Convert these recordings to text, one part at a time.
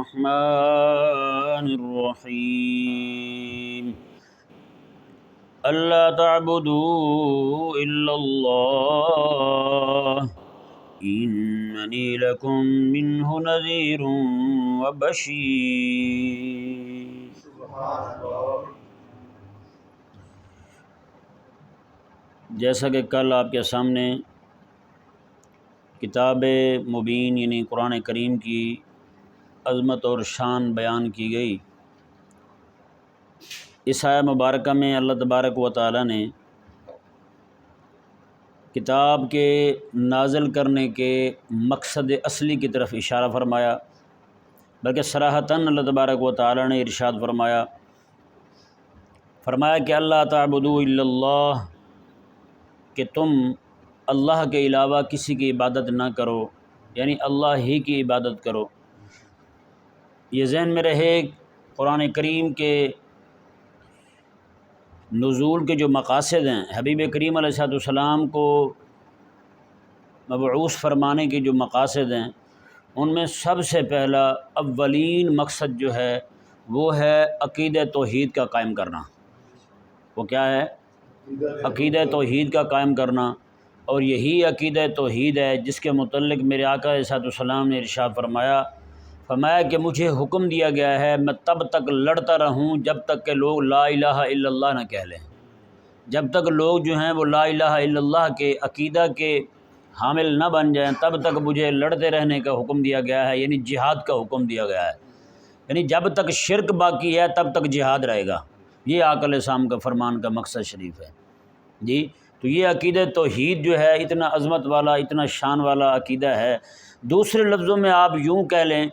الرحمن الرحیم اللہ تعبدوا الا اللہ اننی لکم منہ نذیر وبشیر۔ جیسا کہ کل آپ کے سامنے کتاب مبین یعنی قرآن کریم کی عظمت اور شان بیان کی گئی، اس آیہ مبارکہ میں اللہ تبارک و تعالی نے کتاب کے نازل کرنے کے مقصد اصلی کی طرف اشارہ فرمایا، بلکہ صراحتاً اللہ تبارک و تعالی نے ارشاد فرمایا کہ اللہ تعبدوا الا اللہ، کہ تم اللہ کے علاوہ کسی کی عبادت نہ کرو، یعنی اللہ ہی کی عبادت کرو۔ یہ ذہن میں رہے، قرآن کریم کے نزول کے جو مقاصد ہیں، حبیب کریم علیہ السلام کو مبعوث فرمانے کے جو مقاصد ہیں، ان میں سب سے پہلا اولین مقصد جو ہے وہ ہے عقیدہ توحید کا قائم کرنا۔ وہ کیا ہے؟ عقیدہ توحید کا قائم کرنا، اور یہی عقیدہ توحید ہے جس کے متعلق میرے آقا علیہ السلام نے ارشاد فرمایا کہ مجھے حکم دیا گیا ہے میں تب تک لڑتا رہوں جب تک کہ لوگ لا الہ الا اللہ نہ کہہ لیں، جب تک لوگ جو ہیں وہ لا الہ الا اللہ کے عقیدہ کے حامل نہ بن جائیں تب تک مجھے لڑتے رہنے کا حکم دیا گیا ہے، یعنی جہاد کا حکم دیا گیا ہے، یعنی جب تک شرک باقی ہے تب تک جہاد رہے گا۔ یہ آقا علیہ السلام کا فرمان کا مقصد شریف ہے جی۔ تو یہ عقیدہ توحید جو ہے اتنا عظمت والا، اتنا شان والا عقیدہ ہے۔ دوسرے لفظوں میں آپ یوں کہہ لیں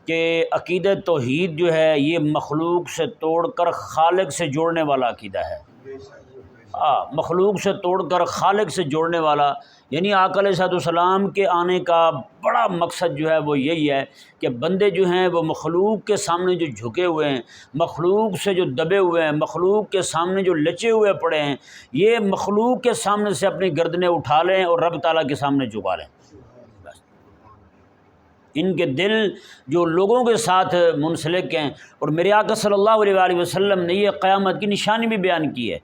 کہ عقیدہ توحید جو ہے یہ مخلوق سے توڑ کر خالق سے جوڑنے والا عقیدہ ہے۔ مخلوق سے توڑ کر خالق سے جوڑنے والا، یعنی آقا علیہ السلام کے آنے کا بڑا مقصد جو ہے وہ یہی ہے کہ بندے جو ہیں وہ مخلوق کے سامنے جو جھکے ہوئے ہیں، مخلوق سے جو دبے ہوئے ہیں، مخلوق کے سامنے جو لچے ہوئے پڑے ہیں، یہ مخلوق کے سامنے سے اپنی گردنیں اٹھا لیں اور رب تعالیٰ کے سامنے جھکا لیں۔ بس ان کے دل جو لوگوں کے ساتھ منسلک ہیں، اور میرے آقا صلی اللہ علیہ وآلہ وسلم نے یہ قیامت کی نشانی بھی بیان کی ہے۔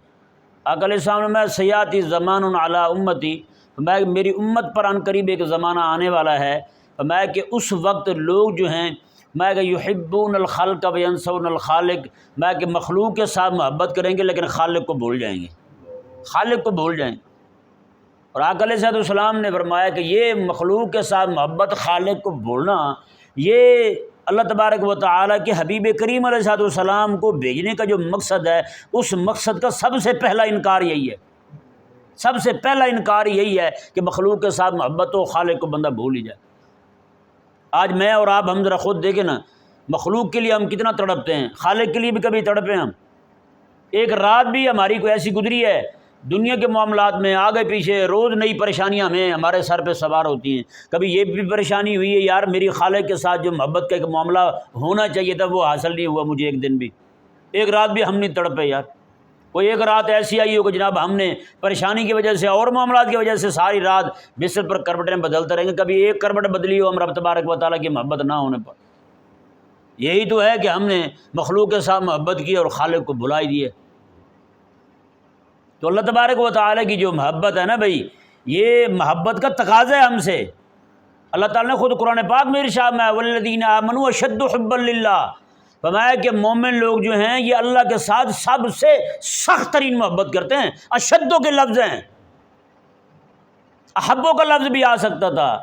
آقا علیہ السلام نے سیاتی زمان علی امتی، فرمایا کہ میری امت پر عن قریب ایک زمانہ آنے والا ہے، فرمایا کہ اس وقت لوگ جو ہیں میں کہ یحبون الخلق وینسون الخالق، میں کہ مخلوق کے ساتھ محبت کریں گے لیکن خالق کو بھول جائیں گے، خالق کو بھول جائیں گے۔ اور آقا علیہ السلام نے فرمایا کہ یہ مخلوق کے ساتھ محبت، خالق کو بھولنا، یہ اللہ تبارک و تعالیٰ کے حبیب کریم علیہ السلام کو بھیجنے کا جو مقصد ہے، اس مقصد کا سب سے پہلا انکار یہی ہے، سب سے پہلا انکار یہی ہے کہ مخلوق کے ساتھ محبت و خالق کو بندہ بھول ہی جائے۔ آج میں اور آپ ہم ذرا خود دیکھیں نا، مخلوق کے لیے ہم کتنا تڑپتے ہیں، خالق کے لیے بھی کبھی تڑپے ہم؟ ایک رات بھی ہماری کوئی ایسی گزری ہے دنیا کے معاملات میں آگے پیچھے روز نئی پریشانیاں ہمارے سر پہ سوار ہوتی ہیں؟ کبھی یہ بھی پریشانی ہوئی ہے یار میری خالق کے ساتھ جو محبت کا ایک معاملہ ہونا چاہیے تھا وہ حاصل نہیں ہوا مجھے، ایک دن بھی، ایک رات بھی ہم نہیں تڑپے یار؟ کوئی ایک رات ایسی آئی ہو کہ جناب ہم نے پریشانی کی وجہ سے اور معاملات کی وجہ سے ساری رات بستر پر کروٹیں بدلتے رہیں گے، کبھی ایک کروٹ بدلی ہو ہم رب تبارک و تعالیٰ کی محبت نہ ہونے پر؟ یہی تو ہے کہ ہم نے مخلوق کے ساتھ محبت کی اور خالق کو بھلا ہی دیے۔ تو اللہ تبارک و تعالیٰ کی جو محبت ہے نا بھائی، یہ محبت کا تقاضا ہے ہم سے۔ اللہ تعالیٰ نے خود قرآن پاک میں ارشاد میں والذین آمنوا اشد حبا للہ، فرمایا کہ مومن لوگ جو ہیں یہ اللہ کے ساتھ سب سے سخت ترین محبت کرتے ہیں۔ اشدوں کے لفظ ہیں، احبوں کا لفظ بھی آ سکتا تھا،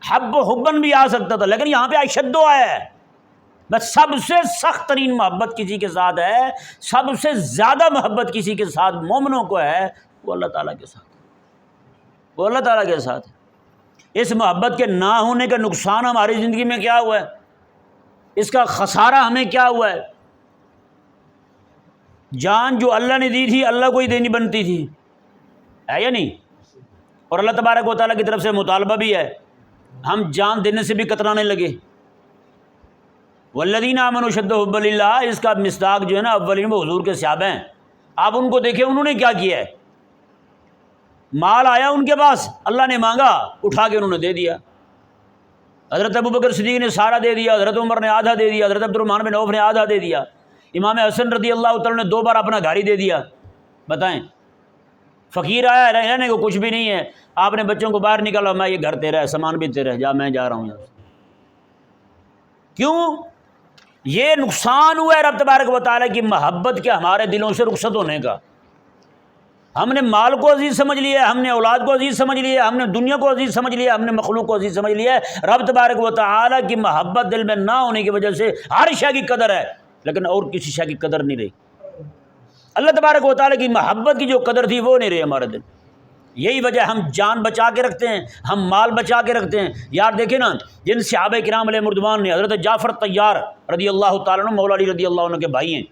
حب و حبن بھی آ سکتا تھا، لیکن یہاں پہ اشدو آیا ہے۔ بس سب سے سخت ترین محبت کسی کے ساتھ ہے، سب سے زیادہ محبت کسی کے ساتھ مومنوں کو ہے، وہ اللہ تعالیٰ کے ساتھ، وہ اللہ تعالیٰ کے ساتھ ہے۔ اس محبت کے نہ ہونے کا نقصان ہماری زندگی میں کیا ہوا ہے، اس کا خسارہ ہمیں کیا ہوا ہے؟ جان جو اللہ نے دی تھی اللہ کو ہی دینی بنتی تھی، ہے یا نہیں؟ اور اللہ تبارک و تعالیٰ کی طرف سے مطالبہ بھی ہے، ہم جان دینے سے بھی کترانے لگے۔ والذین آمنوا اشد حبا للہ، اس کا مصداق جو ہے نا اولین وہ حضور کے صحابہ ہیں۔ آپ ان کو دیکھیں انہوں نے کیا کیا ہے، مال آیا ان کے پاس، اللہ نے مانگا اٹھا کے انہوں نے دے دیا۔ حضرت ابوبکر صدیق نے سارا دے دیا، حضرت عمر نے آدھا دے دیا، حضرت عبدالرحمن بن عوف نے آدھا دے دیا، امام حسن رضی اللہ تعالیٰ نے 2 بار اپنا گھر ہی دے دیا۔ بتائیں، فقیر آیا ہے، رہنے کو کچھ بھی نہیں ہے، آپ نے بچوں کو باہر نکالا، میں یہ گھر تیرا ہے، سامان بھی تیرا ہے، جا میں جا رہا ہوں یہاں سے۔ کیوں؟ یہ نقصان ہوا ہے رب تبارک و تعالیٰ کی محبت کے ہمارے دلوں سے رخصت ہونے کا۔ ہم نے مال کو عزیز سمجھ لیا، ہم نے اولاد کو عزیز سمجھ لیا، ہم نے دنیا کو عزیز سمجھ لیا، ہم نے مخلوق کو عزیز سمجھ لیا ہے۔ رب تبارک و تعالیٰ کی محبت دل میں نہ ہونے کی وجہ سے ہر شے کی قدر ہے، لیکن اور کسی شے کی قدر نہیں رہی۔ اللہ تبارک و تعالیٰ کی محبت کی جو قدر تھی وہ نہیں رہی ہمارے دل۔ یہی وجہ ہم جان بچا کے رکھتے ہیں، ہم مال بچا کے رکھتے ہیں۔ یار دیکھیں نا، جن صحابہ کرام علیہ مردوان نے، حضرت جعفر طیار رضی اللہ تعالیٰ عنہ مولا علی رضی اللہ عنہ کے بھائی ہیں،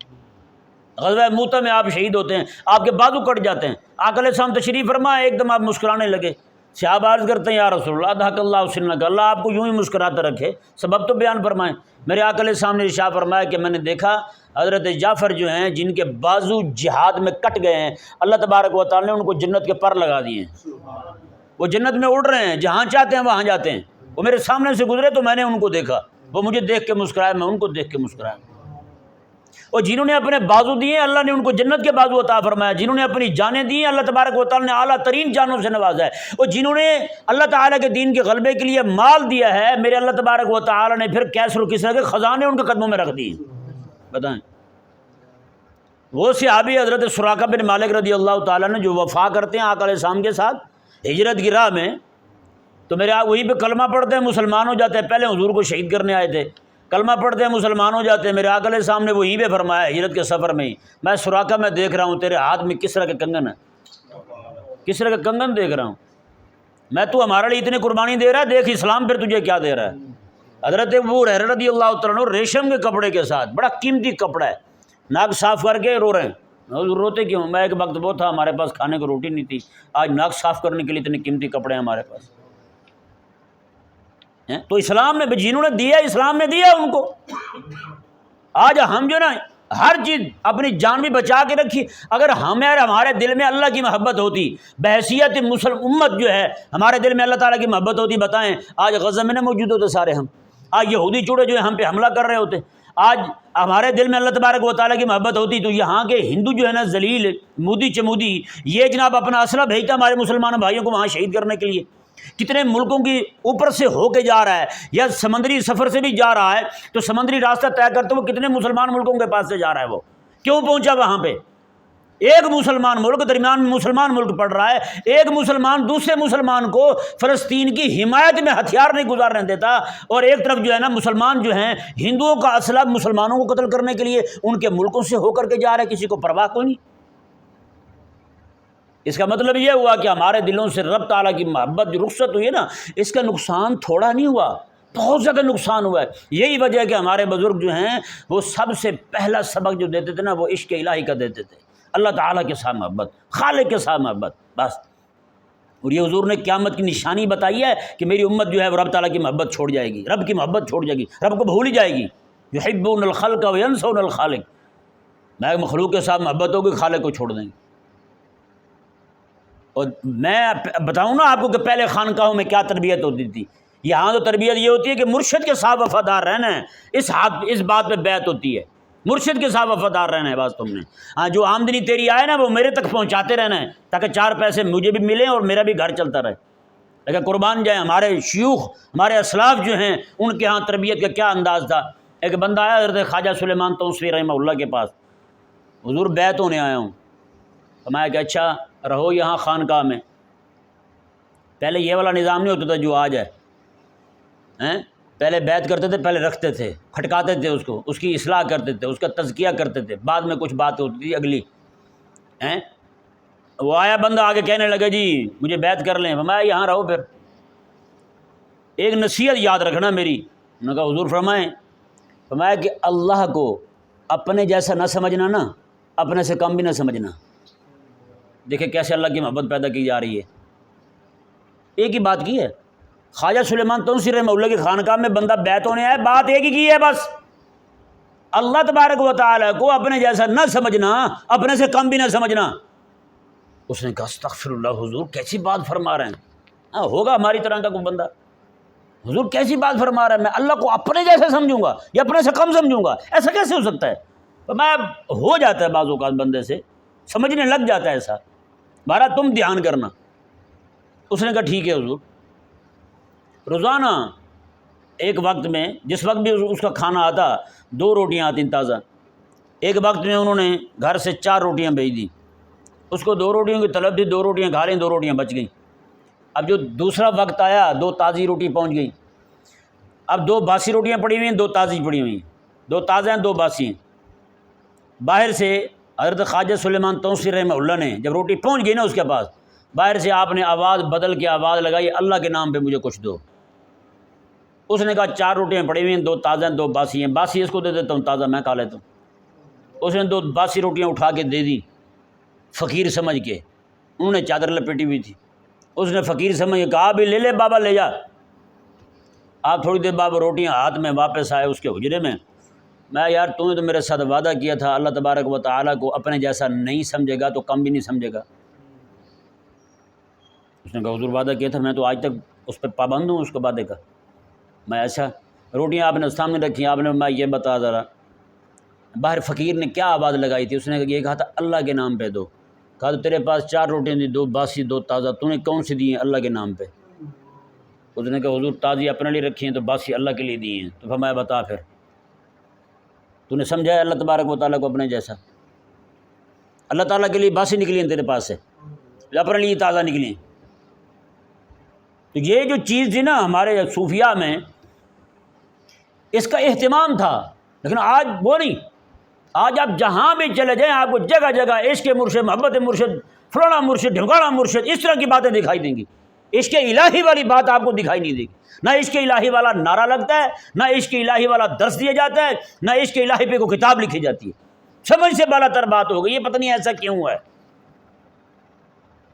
غزوہ موتہ میں آپ شہید ہوتے ہیں، آپ کے بازو کٹ جاتے ہیں، آقا علیہ السلام تشریف فرمائے، ایک دم آپ مسکرانے لگے۔ صحابہ عرض کرتے ہیں یا رسول اللہ ضحک اللہ سنک، اللہ آپ کو یوں ہی مسکراتا رکھے، سبب تو بیان فرمائیں۔ میرے آقا علیہ السلام نے ارشاد فرمایا کہ میں نے دیکھا حضرت جعفر جو ہیں، جن کے بازو جہاد میں کٹ گئے ہیں، اللہ تبارک و تعالیٰ نے ان کو جنت کے پر لگا دیے ہیں، وہ جنت میں اڑ رہے ہیں، جہاں چاہتے ہیں وہاں جاتے ہیں۔ وہ میرے سامنے سے گزرے تو میں نے ان کو دیکھا، وہ مجھے دیکھ کے مسکرائے، میں ان کو دیکھ کے مسکرایا۔ اور جنہوں نے اپنے بازو دیے اللہ نے ان کو جنت کے بازو عطا فرمایا، جنہوں نے اپنی جانیں دی اللہ تبارک و تعالیٰ نے اعلیٰ ترین جانوں سے نوازا ہے، اور جنہوں نے اللہ تعالیٰ کے دین کے غلبے کے لیے مال دیا ہے، میرے اللہ تبارک و تعالیٰ نے پھر کیسر و کسریٰ کے خزانے ان کے قدموں میں رکھ دیے۔ بتائیں، وہ صحابی حضرت سراقہ بن مالک رضی اللہ تعالیٰ نے جو وفا کرتے ہیں آقا علیہ السلام کے ساتھ ہجرت کی راہ میں، تو میرے وہیں پہ کلمہ پڑھتے ہیں، مسلمان ہو جاتے ہیں۔ پہلے حضور کو شہید کرنے آئے تھے، کلمہ پڑھتے ہیں، مسلمان ہو جاتے ہیں۔ میرے آقا علیہ السلام نے وہیں پہ فرمایا ہجرت کے سفر میں ہی، میں سراقہ میں دیکھ رہا ہوں تیرے ہاتھ میں کس طرح کا کنگن ہے، کس طرح کا کنگن دیکھ رہا ہوں میں، تو ہمارے لیے اتنی قربانی دے رہا ہے، دیکھ اسلام پھر تجھے کیا دے رہا ہے۔ حضرت ابو ہریرہ رضی اللہ تعالیٰ عنہ ریشم کے کپڑے کے ساتھ، بڑا قیمتی کپڑا ہے، ناک صاف کر کے رو رہے ہیں۔ روتے کیوں؟ میں ایک وقت وہ تھا ہمارے پاس کھانے کو روٹی نہیں تھی، آج ناک صاف کرنے کے لیے اتنے قیمتی کپڑے ہیں ہمارے پاس۔ تو اسلام نے، جنہوں نے دیا اسلام نے دیا ان کو۔ آج ہم جو نا ہر چیز اپنی جان بھی بچا کے رکھی، اگر ہمارے دل میں اللہ کی محبت ہوتی، بحیثیت مسلم امت جو ہے ہمارے دل میں اللہ تعالیٰ کی محبت ہوتی، بتائیں آج غزہ میں نہ موجود ہوتے سارے ہم، آج یہودی چوڑے جو ہے ہم پہ حملہ کر رہے ہوتے۔ آج ہمارے دل میں اللہ تبارک و تعالیٰ کی محبت ہوتی تو یہاں کے ہندو جو ہے نا ذلیل مودی چمودی، یہ جناب اپنا اسلحہ بھیجتا ہمارے مسلمان بھائیوں کو وہاں شہید کرنے کے لیے۔ کتنے ملکوں کی اوپر سے ہو کے جا رہا ہے، یا سمندری سفر سے بھی جا رہا ہے، تو سمندری راستہ طے کرتے ہوئے کتنے مسلمان ملکوں کے پاس سے جا رہا ہے، وہ کیوں پہنچا وہاں پہ؟ ایک مسلمان ملک درمیان میں مسلمان ملک پڑ رہا ہے، ایک مسلمان دوسرے مسلمان کو فلسطین کی حمایت میں ہتھیار نہیں گزارنے دیتا، اور ایک طرف جو ہے نا مسلمان جو ہیں ہندوؤں کا اسلحہ مسلمانوں کو قتل کرنے کے لیے ان کے ملکوں سے ہو کر کے جا رہا ہے، کسی کو پرواہ کوئی نہیں۔ اس کا مطلب یہ ہوا کہ ہمارے دلوں سے رب تعالیٰ کی محبت جو رخصت ہوئی ہے نا، اس کا نقصان تھوڑا نہیں ہوا، بہت زیادہ نقصان ہوا ہے۔ یہی وجہ ہے کہ ہمارے بزرگ جو ہیں وہ سب سے پہلا سبق جو دیتے تھے نا وہ عشق الہی کا دیتے تھے، اللہ تعالیٰ کے ساتھ محبت، خالق کے ساتھ محبت، بس۔ اور یہ حضور نے قیامت کی نشانی بتائی ہے کہ میری امت جو ہے وہ رب تعالیٰ کی محبت چھوڑ جائے گی، رب کی محبت چھوڑ جائے گی، رب کو بھول ہی جائے گی۔ یحبون الخلق وینسون الخالق، میں مخلوق کے ساتھ محبت ہوگی، خالق کو چھوڑ دیں گے۔ اور میں بتاؤں نا آپ کو کہ پہلے خانقاہوں میں کیا تربیت ہوتی تھی، یہاں تو تربیت یہ ہوتی ہے کہ مرشد کے ساتھ وفادار رہنا ہے، اس بات پہ بیعت ہوتی ہے، مرشد کے ساتھ وفادار رہنا ہے بس تم نے۔ ہاں، جو آمدنی تیری آئے نا وہ میرے تک پہنچاتے رہنا ہے تاکہ 4 پیسے مجھے بھی ملیں اور میرا بھی گھر چلتا رہے۔ لیکن قربان جائیں ہمارے شیوخ، ہمارے اسلاف جو ہیں ان کے ہاں تربیت کا کیا انداز تھا۔ ایک بندہ آیا حضرت خواجہ سلیمان توسوی رحمہ اللہ کے پاس، حضور بیعت ہونے آیا ہوں۔ فرمایا کہ اچھا رہو یہاں خانقاہ میں۔ پہلے یہ والا نظام نہیں ہوتا تھا جو آج ہے، پہلے بیعت کرتے تھے، پہلے رکھتے تھے، کھٹکاتے تھے اس کو، اس کی اصلاح کرتے تھے، اس کا تزکیہ کرتے تھے، بعد میں کچھ بات ہوتی تھی اگلی۔ وہ آیا بندہ آگے کہنے لگا جی مجھے بیعت کر لیں، فرمایا یہاں رہو، پھر ایک نصیحت یاد رکھنا میری۔ انہوں نے کہا حضور فرمائیں۔ فرمایا کہ اللہ کو اپنے جیسا نہ سمجھنا نا، اپنے سے کم بھی نہ سمجھنا۔ دیکھیں کیسے اللہ کی محبت پیدا کی جا رہی ہے۔ ایک ہی بات کی ہے، خواجہ سلیمان توسوی رحمہ اللہ کی خانقاہ میں بندہ بیعت ہونے آیا، بات ایک ہی کی ہے بس، اللہ تبارک و تعالیٰ کو اپنے جیسا نہ سمجھنا، اپنے سے کم بھی نہ سمجھنا۔ اس نے کہا استغفر اللہ حضور کیسی بات فرما رہے ہیں، ہاں ہوگا ہماری طرح کا کوئی بندہ۔ حضور کیسی بات فرما رہا ہے، میں اللہ کو اپنے جیسا سمجھوں گا یا اپنے سے کم سمجھوں گا؟ ایسا کیسے ہو سکتا ہے؟ تو میں ہو جاتا ہے بعض اوقات بندے سے سمجھنے لگ جاتا ہے ایسا، بارہ تم دھیان کرنا۔ اس نے کہا ٹھیک ہے حضور۔ روزانہ ایک وقت میں، جس وقت بھی اس کا کھانا آتا 2 روٹیاں آتی تازہ، ایک وقت میں انہوں نے گھر سے 4 روٹیاں بھیج دی، اس کو 2 روٹیوں کی طلب تھی، 2 روٹیاں کھا لیں، 2 روٹیاں بچ گئیں۔ اب جو دوسرا وقت آیا 2 تازی روٹی پہنچ گئی، اب 2 باسی روٹیاں پڑی ہوئی ہیں، 2 تازی پڑی ہوئی ہیں، 2 تازہ ہیں 2 باسی ہیں۔ باہر سے حضرت خواجہ سلیمان توسی رحمہ اللہ نے جب روٹی پہنچ گئی نا اس کے پاس، باہر سے آپ نے آواز بدل کے آواز لگائی، اللہ کے نام پہ مجھے کچھ دو۔ اس نے کہا 4 روٹیاں پڑی ہوئی ہیں، 2 تازہ ہیں 2 باسی ہیں، باسی اس کو دے دیتا ہوں، تازہ میں کھا لیتا ہوں۔ اس نے 2 باسی روٹیاں اٹھا کے دے دی فقیر سمجھ کے، انہوں نے چادر لپیٹی ہوئی تھی، اس نے فقیر سمجھ کے کہا بھی لے لے بابا لے جا۔ آپ تھوڑی دیر بابا روٹیاں ہاتھ میں واپس آئے اس کے حجرے میں، میں یار تو نے تو میرے ساتھ وعدہ کیا تھا اللہ تبارک و تعالیٰ کو اپنے جیسا نہیں سمجھے گا تو کم بھی نہیں سمجھے گا۔ اس نے کہا حضور وعدہ کیا تھا، میں تو آج تک اس پہ پابند ہوں اس کو وعدے کا، میں ایسا روٹیاں آپ نے سامنے رکھی، آپ نے میں یہ بتا ذرا باہر فقیر نے کیا آواز لگائی تھی، اس نے یہ کہا تھا اللہ کے نام پہ دو، کہا تو تیرے پاس 4 روٹیاں تھیں، 2 باسی 2 تازہ، تو نے کون سی دی ہیں اللہ کے نام پہ؟ اس نے کہا حضور تازی اپنے لیے رکھی ہیں تو باسی اللہ کے لیے دی ہیں۔ تو فرمایا بتا پھر تو نے سمجھا ہے اللہ تبارک و تعالیٰ کو اپنے جیسا؟ اللہ تعالیٰ کے لیے باسی نکلی ہیں تیرے پاس سے، اپنے لیے تازہ نکلی ہیں۔ تو یہ جو چیز تھی نا ہمارے صوفیاء میں، اس کا اہتمام تھا، لیکن آج وہ نہیں۔ آج آپ جہاں بھی چلے جائیں آپ کو جگہ جگہ عشق مرشد، محبت مرشد، فلانا مرشد، ڈھمکانا مرشد، اس طرح کی باتیں دکھائی دیں گی۔ عشق الہی والی بات آپ کو دکھائی نہیں دے گی، نہ عشق الہی والا نعرہ لگتا ہے، نہ عشق الہی والا درس دیا جاتا ہے، نہ عشق الہی پہ کوئی کتاب لکھی جاتی ہے۔ سمجھ سے بالا تر بات ہو گئی، یہ پتہ نہیں ایسا کیوں ہوا ہے،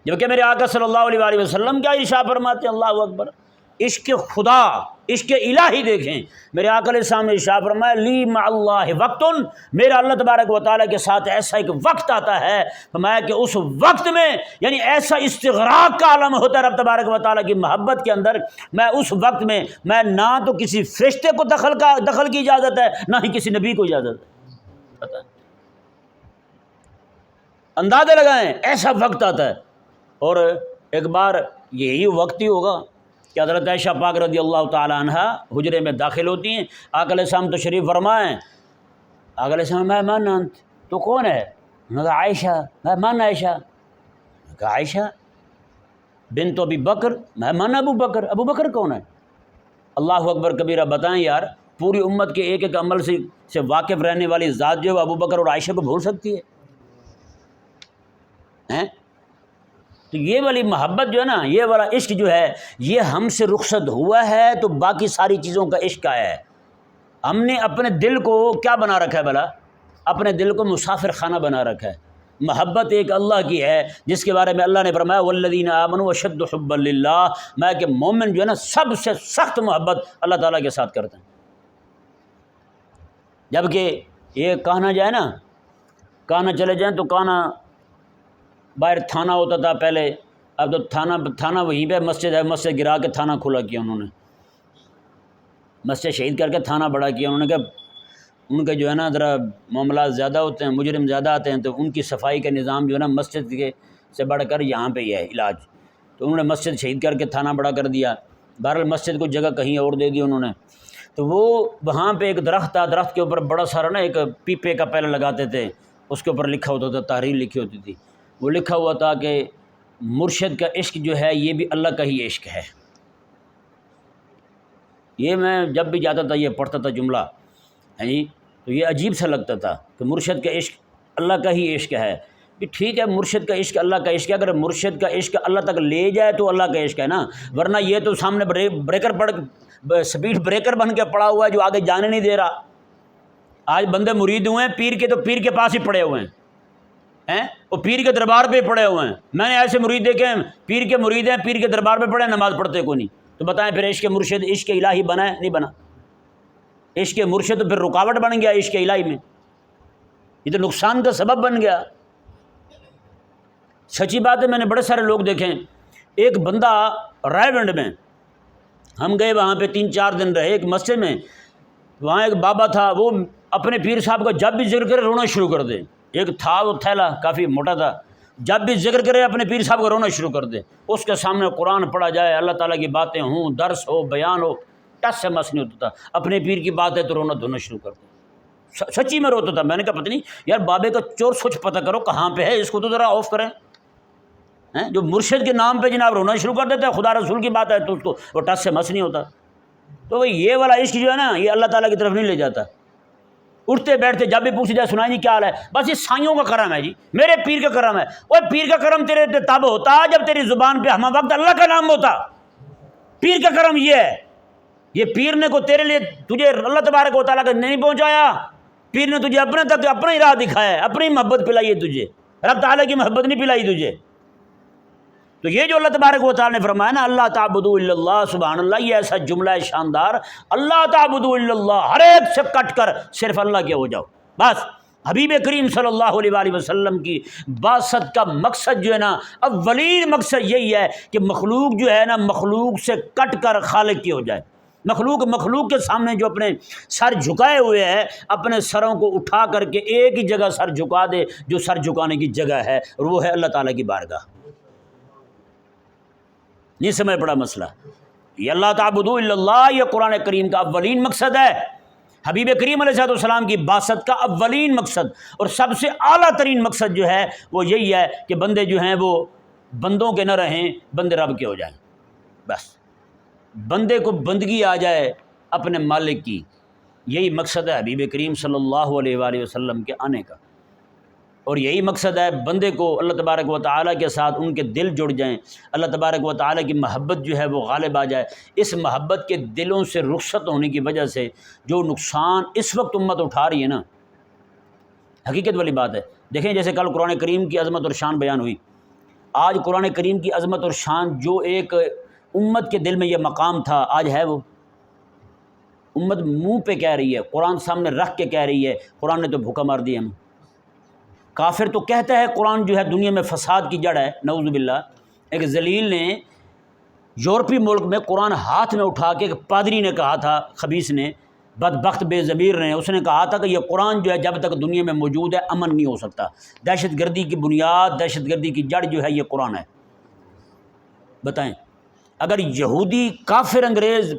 جبکہ میرے آقا صلی اللہ علیہ وآلہ وسلم کیا ارشاد فرماتے ہیں، اللہ اکبر، عشق خدا، عشق الہی دیکھیں، میرے آقا علیہ السلام نے ارشاد فرمایا لی مع اللہ وقت، میرا اللہ تبارک و تعالیٰ کے ساتھ ایسا ایک وقت آتا ہے، فرمایا کہ اس وقت میں یعنی ایسا استغراق کا عالم ہوتا ہے رب تبارک و تعالیٰ کی محبت کے اندر، میں اس وقت میں نہ تو کسی فرشتے کو دخل کی اجازت ہے، نہ ہی کسی نبی کو اجازت ہے۔ اندازے لگائیں ایسا وقت آتا ہے۔ اور ایک بار یہی وقت ہی ہوگا کہ حضرت عائشہ پاک رضی اللہ تعالیٰ عنہ حجرے میں داخل ہوتی ہیں، آقا علیہ السلام تشریف فرمائیں، آقا علیہ السلام میں من انت، تو کون ہے؟ انہوں نے کہا عائشہ، میں من عائشہ، کہا عائشہ بنت ابی بکر، میں من ابو بکر، ابو بکر کون ہے؟ اللہ اکبر کبیرہ، بتائیں یار پوری امت کے ایک ایک عمل سے واقف رہنے والی ذات جو ہے ابو بکر اور عائشہ کو بھول سکتی ہے؟ تو یہ والی محبت جو ہے نا، یہ والا عشق جو ہے، یہ ہم سے رخصت ہوا ہے تو باقی ساری چیزوں کا عشق آیا ہے۔ ہم نے اپنے دل کو کیا بنا رکھا ہے بھلا؟ اپنے دل کو مسافر خانہ بنا رکھا ہے۔ محبت ایک اللہ کی ہے جس کے بارے میں اللہ نے فرمایا والذین آمنوا اشد حبا للہ، میں کہ مومن جو ہے نا سب سے سخت محبت اللہ تعالیٰ کے ساتھ کرتے ہیں۔ جبکہ یہ کہنا جائے نا، کہنا چلے جائیں تو کہنا باہر تھانہ ہوتا تھا پہلے، اب تو تھانہ وہیں پہ مسجد ہے، مسجد گرا کے تھانہ کھلا کیا انہوں نے، مسجد شہید کر کے تھانہ بڑا کیا انہوں نے۔ کہ ان کے جو ہے نا ذرا معاملات زیادہ ہوتے ہیں، مجرم زیادہ آتے ہیں، تو ان کی صفائی کا نظام جو ہے نا مسجد کے سے بڑھ کر یہاں پہ ہی ہے علاج، تو انہوں نے مسجد شہید کر کے تھانہ بڑا کر دیا، بہرحال مسجد کو جگہ کہیں اور دے دی انہوں نے۔ تو وہ وہاں پہ ایک درخت تھا، درخت کے اوپر بڑا سارا نا ایک پیپے کا پہلے لگاتے تھے، اس کے اوپر لکھا ہوتا تھا، تحریر لکھی ہوتی تھی، وہ لکھا ہوا تھا کہ مرشد کا عشق جو ہے یہ بھی اللہ کا ہی عشق ہے۔ یہ میں جب بھی جاتا تھا یہ پڑھتا تھا جملہ، جی تو یہ عجیب سا لگتا تھا کہ مرشد کا عشق اللہ کا ہی عشق ہے۔ بھی ٹھیک ہے مرشد کا عشق اللہ کا عشق ہے، اگر مرشد کا عشق اللہ تک لے جائے تو اللہ کا عشق ہے نا، ورنہ یہ تو سامنے سپیڈ بریکر بن کے پڑا ہوا ہے جو آگے جانے نہیں دے رہا۔ آج بندے مرید ہوئے ہیں پیر کے، تو پیر کے پاس ہی پڑے ہوئے ہیں، وہ پیر کے دربار پہ پڑے ہوئے ہیں۔ میں نے ایسے مرید دیکھے ہیں پیر کے مرید ہیں، پیر کے دربار پہ پڑے، نماز پڑھتے کو نہیں۔ تو بتائیں پھر عشق مرشد عشق الہی بنا ہے نہیں بنا؟ عشق مرشد تو پھر رکاوٹ بن گیا عشق الہی میں، یہ تو نقصان کا سبب بن گیا۔ سچی بات ہے، میں نے بڑے سارے لوگ دیکھیں، ایک بندہ رائے ونڈ میں ہم گئے وہاں پہ 3-4 دن رہے ایک مسجد میں، وہاں ایک بابا تھا، وہ اپنے پیر صاحب کا جب بھی ذکر کرے رونا شروع کر دے. ایک تھا وہ تھیلا کافی موٹا تھا، جب بھی ذکر کرے اپنے پیر صاحب کو رونا شروع کر دے. اس کے سامنے قرآن پڑھا جائے، اللہ تعالیٰ کی باتیں ہوں، درس ہو، بیان ہو، ٹس سے مس نہیں ہوتا تھا. اپنے پیر کی بات ہے تو رونا دھونا شروع کر دے. سچی میں روتا تھا. میں نے کہا پتہ نہیں یار بابے کا چور سوچ پتہ کرو کہاں پہ ہے، اس کو تو ذرا آف کریں. جو مرشد کے نام پہ جناب رونا شروع کر دیتا ہے، خدا رسول کی بات ہے تو اس کو وہ ٹس سے مس نہیں ہوتا. تو بھائی یہ والا عشق جو ہے نا یہ اللہ تعالیٰ کی طرف نہیں لے جاتا. اٹھتے بیٹھتے جب بھی پوچھ جائے سنائیں جی کیا حال ہے، بس یہ سائیوں کا کرم ہے جی، میرے پیر کا کرم ہے. اور پیر کا کرم تیرے تب ہوتا جب تیری زبان پہ ہم وقت اللہ کا نام ہوتا. پیر کا کرم یہ ہے، یہ پیر نے کو تیرے لیے تجھے اللہ تبارک و تعالیٰ کا نہیں پہنچایا، پیر نے تجھے اپنے تک اپنا ہی راہ دکھایا ہے، اپنی محبت پلائی ہے تجھے، رب تعالیٰ کی محبت نہیں پلائی تجھے. تو یہ جو اللہ تبارک و تعالیٰ نے فرمایا نا اللہ تعبدوا الا اللہ، سبحان اللہ، یہ ایسا جملہ ہے شاندار. اللہ تعبدوا الا اللہ، ہر ایک سے کٹ کر صرف اللہ کے ہو جاؤ. بس حبیب کریم صلی اللہ علیہ وآلہ وسلم کی بعثت کا مقصد جو ہے نا، اولین مقصد یہی ہے کہ مخلوق جو ہے نا مخلوق سے کٹ کر خالق کی ہو جائے. مخلوق کے سامنے جو اپنے سر جھکائے ہوئے ہیں، اپنے سروں کو اٹھا کر کے ایک ہی جگہ سر جھکا دے جو سر جھکانے کی جگہ ہے، اور وہ ہے اللہ تعالیٰ کی بارگاہ. نہیں سمجھ پڑا مسئلہ. یہ اللہ تعبدوا الا اللہ یہ قرآن کریم کا اولین مقصد ہے. حبیب کریم علیہ السلام کی بعثت کا اولین مقصد اور سب سے اعلیٰ ترین مقصد جو ہے وہ یہی ہے کہ بندے جو ہیں وہ بندوں کے نہ رہیں، بندے رب کے ہو جائیں. بس بندے کو بندگی آ جائے اپنے مالک کی. یہی مقصد ہے حبیب کریم صلی اللہ علیہ وآلہ وسلم کے آنے کا. اور یہی مقصد ہے بندے کو اللہ تبارک و تعالیٰ کے ساتھ ان کے دل جڑ جائیں، اللہ تبارک و تعالیٰ کی محبت جو ہے وہ غالب آ جائے. اس محبت کے دلوں سے رخصت ہونے کی وجہ سے جو نقصان اس وقت امت اٹھا رہی ہے نا، حقیقت والی بات ہے. دیکھیں جیسے کل قرآن کریم کی عظمت اور شان بیان ہوئی، آج قرآن کریم کی عظمت اور شان جو ایک امت کے دل میں یہ مقام تھا آج ہے وہ. امت منہ پہ کہہ رہی ہے، قرآن سامنے رکھ کے کہہ رہی ہے قرآن نے تو بھوکا مار دیا ہمیں. کافر تو کہتا ہے قرآن جو ہے دنیا میں فساد کی جڑ ہے، نعوذ باللہ. ایک ذلیل نے یورپی ملک میں قرآن ہاتھ میں اٹھا کے، ایک پادری نے کہا تھا، خبیث نے، بدبخت بے ضمیر نے، اس نے کہا تھا کہ یہ قرآن جو ہے جب تک دنیا میں موجود ہے امن نہیں ہو سکتا. دہشت گردی کی بنیاد، دہشت گردی کی جڑ جو ہے یہ قرآن ہے. بتائیں اگر یہودی کافر انگریز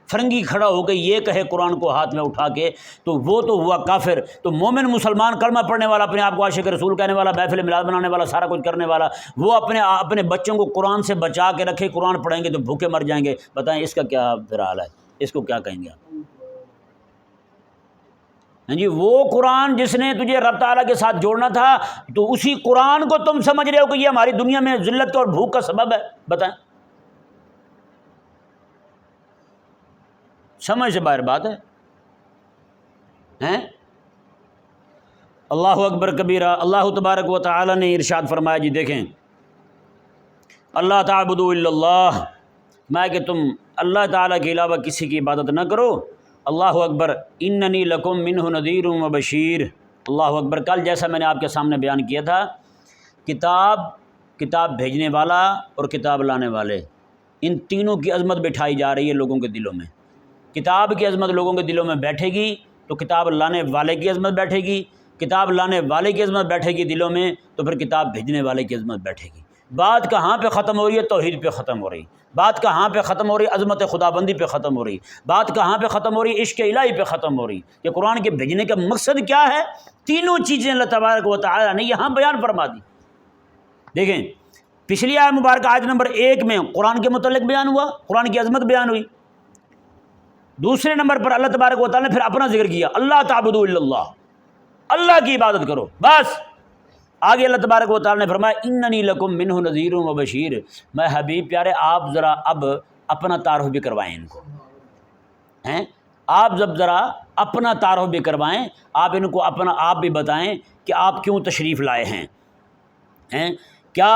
فرنگی کھڑا ہو کے یہ کہے قرآن کو ہاتھ میں اٹھا کے تو وہ تو ہوا کافر. تو مومن مسلمان کلمہ پڑھنے والا، اپنے آپ کو عاشق رسول کہنے والا، محفل میلاد بنانے والا، سارا کچھ کرنے والا، وہ اپنے بچوں کو قرآن سے بچا کے رکھے، قرآن پڑھیں گے تو بھوکے مر جائیں گے. بتائیں اس کا کیا پھر حال ہے، اس کو کیا کہیں گے آپ؟ ہاں جی، وہ قرآن جس نے تجھے رب تعالیٰ کے ساتھ جوڑنا تھا، تو اسی قرآن کو تم سمجھ رہے ہو کہ یہ ہماری دنیا میں ذلت اور بھوک کا سبب ہے. بتائیں سمجھ سے باہر بات ہے. اللہ اکبر کبیرہ. اللہ تبارک و تعالی نے ارشاد فرمایا، جی دیکھیں، اللہ تعبدوا الا اللہ، میں کہ تم اللہ تعالیٰ کے علاوہ کسی کی عبادت نہ کرو. اللہ اکبر. اننی لکم منہ نذیر و بشیر. اللہ اکبر. کل جیسا میں نے آپ کے سامنے بیان کیا تھا، کتاب بھیجنے والا اور کتاب لانے والے، ان تینوں کی عظمت بٹھائی جا رہی ہے لوگوں کے دلوں میں. کتاب کی عظمت لوگوں کے دلوں میں بیٹھے گی تو کتاب لانے والے کی عظمت بیٹھے گی، کتاب لانے والے کی عظمت بیٹھے گی دلوں میں تو پھر کتاب بھیجنے والے کی عظمت بیٹھے گی. بات کہاں پہ ختم ہو رہی ہے؟ توحید پہ ختم ہو رہی. بات کہاں پہ ختم ہو رہی ہے؟ عظمت خدابندی پہ ختم ہو رہی. بات کہاں پہ ختم ہو رہی ہے؟ عشق الہی پہ ختم ہو رہی کہ قرآن کے بھیجنے کا مقصد کیا ہے. تینوں چیزیں اللہ تبارک و تعالی نے یہاں بیان فرما دی. دیکھیں پچھلی آیت مبارکہ آیت نمبر 1 میں قرآن کے متعلق بیان ہوا، قرآن کی عظمت بیان ہوئی. دوسرے نمبر پر اللہ تبارک و تعالی نے پھر اپنا ذکر کیا، اللہ تعبدوا الا اللہ، اللہ کی عبادت کرو بس. آگے اللہ تبارک و تعالی نے فرمایا اننی لکم منہ نذیر و بشیر. میں حبیب پیارے آپ ذرا اب اپنا تعارف بھی کروائیں ان کو، ہیں آپ جب ذرا اپنا تعارف بھی کروائیں، آپ ان کو اپنا آپ بھی بتائیں کہ آپ کیوں تشریف لائے ہیں. کیا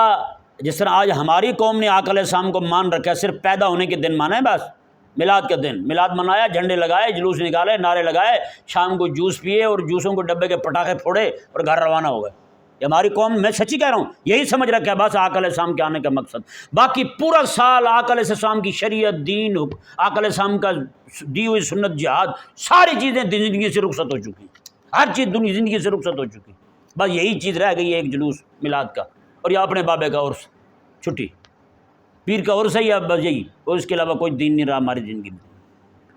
جس طرح آج ہماری قوم نے آقا علیہ السلام کو مان رکھا ہے، صرف پیدا ہونے کے دن مانا ہے، بس میلاد کا دن، میلاد منایا، جھنڈے لگائے، جلوس نکالے، نعرے لگائے، شام کو جوس پیے اور جوسوں کو ڈبے کے پٹاخے پھوڑے اور گھر روانہ ہو گئے. یہ ہماری قوم، میں سچی کہہ رہا ہوں، یہی سمجھ رکھا ہے بس آقا علیہ السلام کے آنے کا مقصد۔ باقی پورا سال آقا علیہ السلام کی شریعت، دین، آقا علیہ السلام کا دی ہوئی سنت، جہاد، ساری چیزیں زندگی سے رخصت ہو چکی، ہر چیز دنیا زندگی سے رخصت ہو چکی، بس یہی چیز رہ گئی ہے ایک جلوس میلاد کا، اور یا اپنے بابے کا عرس، چھٹی، پیر کا عرس ہے یا بس یہی، اور اس کے علاوہ کوئی دین نہیں رہا ہماری زندگی میں۔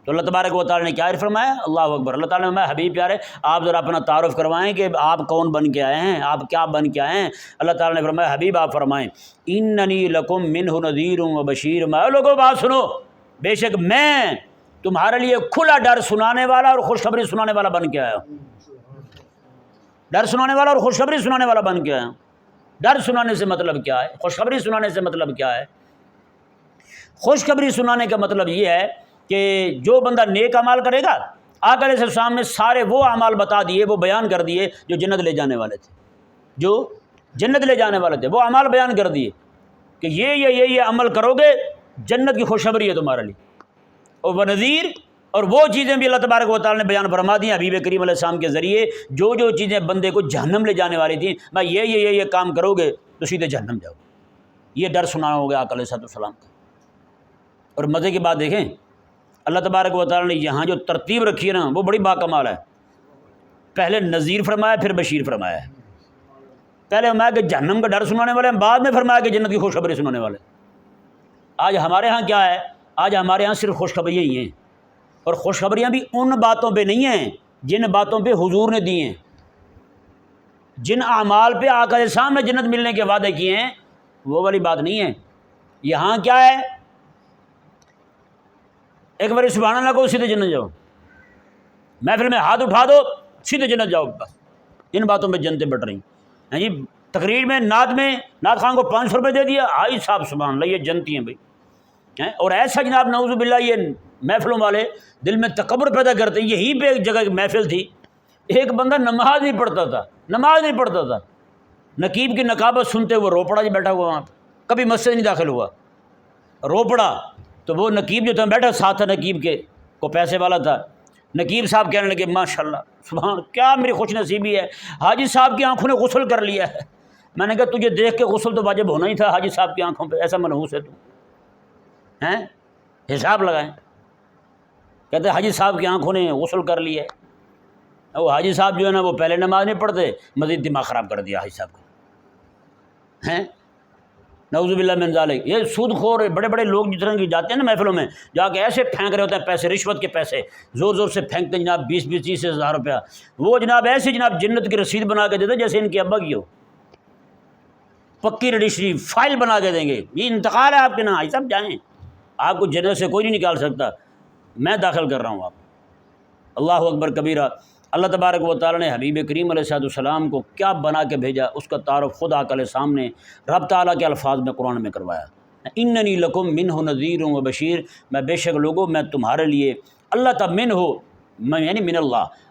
تو اللہ تبارک و تعالیٰ نے کیا فرمایا؟ اللہ اکبر، اللہ تعالیٰ نے فرمایا حبیب پیارے آپ ذرا اپنا تعارف کروائیں کہ آپ کون بن کے آئے ہیں، آپ کیا بن کے آئے ہیں۔ اللہ تعالیٰ نے فرمایا حبیب آپ فرمائیں اننی لکم منہ نذیر و بشیر، میں لوگوں بات سنو، بے شک میں تمہارے لیے کھلا ڈر سنانے والا اور خوشخبری سنانے والا بن کے آیا ہوں۔ ڈر سنانے والا اور خوشخبری سنانے والا بن کے آیا ہوں۔ ڈر سنانے سے مطلب کیا ہے؟ خوشخبری سنانے سے مطلب کیا ہے؟ خوشخبری سنانے کا مطلب یہ ہے کہ جو بندہ نیک اعمال کرے گا، آقا علیہ السلام نے سارے وہ اعمال بتا دیے، وہ بیان کر دیے جو جنت لے جانے والے تھے، جو جنت لے جانے والے تھے، وہ اعمال بیان کر دیے کہ یہ عمل کرو گے جنت کی خوشخبری ہے تمہارے لیے، اور وہ نذیر، اور وہ چیزیں بھی اللہ تبارک و تعالیٰ نے بیان فرما دی حبیب کریم علیہ السلام کے ذریعے، جو چیزیں بندے کو جہنم لے جانے والی تھیں، بھائی یہ کام کرو گے تو سیدھے جہنم جاؤ۔ یہ ڈر سنانا ہو گیا آقا علیہ السلام کا۔ اور مزے کی بات دیکھیں، اللہ تبارک و تعالیٰ نے یہاں جو ترتیب رکھی ہے نا، وہ بڑی باکمال ہے۔ پہلے نذیر فرمایا، پھر بشیر فرمایا ہے۔ پہلے فرمایا کہ جہنم کا ڈر سنانے والے ہیں، بعد میں فرمایا کہ جنت کی خوشخبری سنانے والے۔ آج ہمارے ہاں کیا ہے؟ آج ہمارے ہاں صرف خوشخبریاں ہی ہیں، اور خوشخبریاں بھی ان باتوں پہ نہیں ہیں جن باتوں پہ حضور نے دی ہیں، جن اعمال پہ آقا علیہ السلام نے جنت ملنے کے وعدے کیے ہیں، وہ والی بات نہیں ہے۔ یہاں کیا ہے؟ ایک بار سبحان اللہ کو سیدھے جنت جاؤ، محفل میں ہاتھ اٹھا دو سیدھے جنت جاؤ، بس ان باتوں پہ جنتیں بٹ رہی ہیں جی۔ تقریر میں نعت خان کو 500 روپے دے دیا، آئی صاحب سبحان اللہ، یہ جنتی ہیں بھائی۔ اور ایسا جناب نعوذ باللہ یہ محفلوں والے دل میں تکبر پیدا کرتے ہیں۔ یہیں پہ ایک جگہ ایک محفل تھی، ایک بندہ نماز نہیں پڑھتا تھا، نقیب کی نقابت سنتے ہوئے رو پڑا جی، بیٹھا ہوا وہاں پہ، کبھی مسجد نہیں داخل ہوا، رو پڑا۔ تو وہ نقیب جو تھا بیٹھا ساتھ تھا، نقیب کے کو پیسے والا تھا، نقیب صاحب کہنے لگے ماشاءاللہ سبحان، کیا میری خوش نصیبی ہے، حاجی صاحب کی آنکھوں نے غسل کر لیا ہے۔ میں نے کہا تجھے دیکھ کے غسل تو واجب ہونا ہی تھا، حاجی صاحب کی آنکھوں پہ، ایسا منحوس ہے تو ہیں، حساب لگائیں۔ کہتے حاجی صاحب کی آنکھوں نے غسل کر لیا ہے۔ وہ حاجی صاحب جو ہے نا وہ پہلے نماز نہیں پڑھتے، مزید دماغ خراب کر دیا حاجی صاحب کا، ہیں نعوذ باللہ من ذالک۔ یہ سود خور بڑے بڑے لوگ جس طرح کی جاتے ہیں نا محفلوں میں، جا کے ایسے پھینک رہے ہوتے ہیں پیسے، رشوت کے پیسے زور زور سے پھینکتے ہیں جناب، 20-20 ہزار روپیہ، وہ جناب ایسے جناب جنت کی رسید بنا کے دیتے جیسے ان کے ابا کی ہو، پکی رجسٹری فائل بنا کے دیں گے، یہ انتقال ہے آپ کے، نا صاحب جائیں، آپ کو جنت سے کوئی نہیں نکال سکتا، میں داخل کر رہا ہوں آپ۔ اللہ اکبر کبیرہ۔ اللہ تبارک و تعالیٰ نے حبیب کریم علیہ السلام کو کیا بنا کے بھیجا، اس کا تعارف خود آقا علیہ السلام نے رب تعالیٰ کے الفاظ میں قرآن میں کروایا۔ اننی لکم منہ نذیر و بشیر، میں بے شک لوگوں میں تمہارے لیے اللہ تب من ہو، یعنی من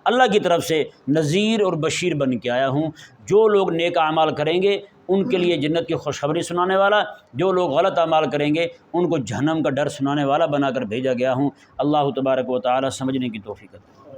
اللہ کی طرف سے نذیر اور بشیر بن کے آیا ہوں۔ جو لوگ نیک اعمال کریں گے ان کے لیے جنت کی خوشخبری سنانے والا، جو لوگ غلط اعمال کریں گے ان کو جہنم کا ڈر سنانے والا بنا کر بھیجا گیا ہوں۔ اللہ تبارک و تعالیٰ سمجھنے کی توفیق عطا فرمائے۔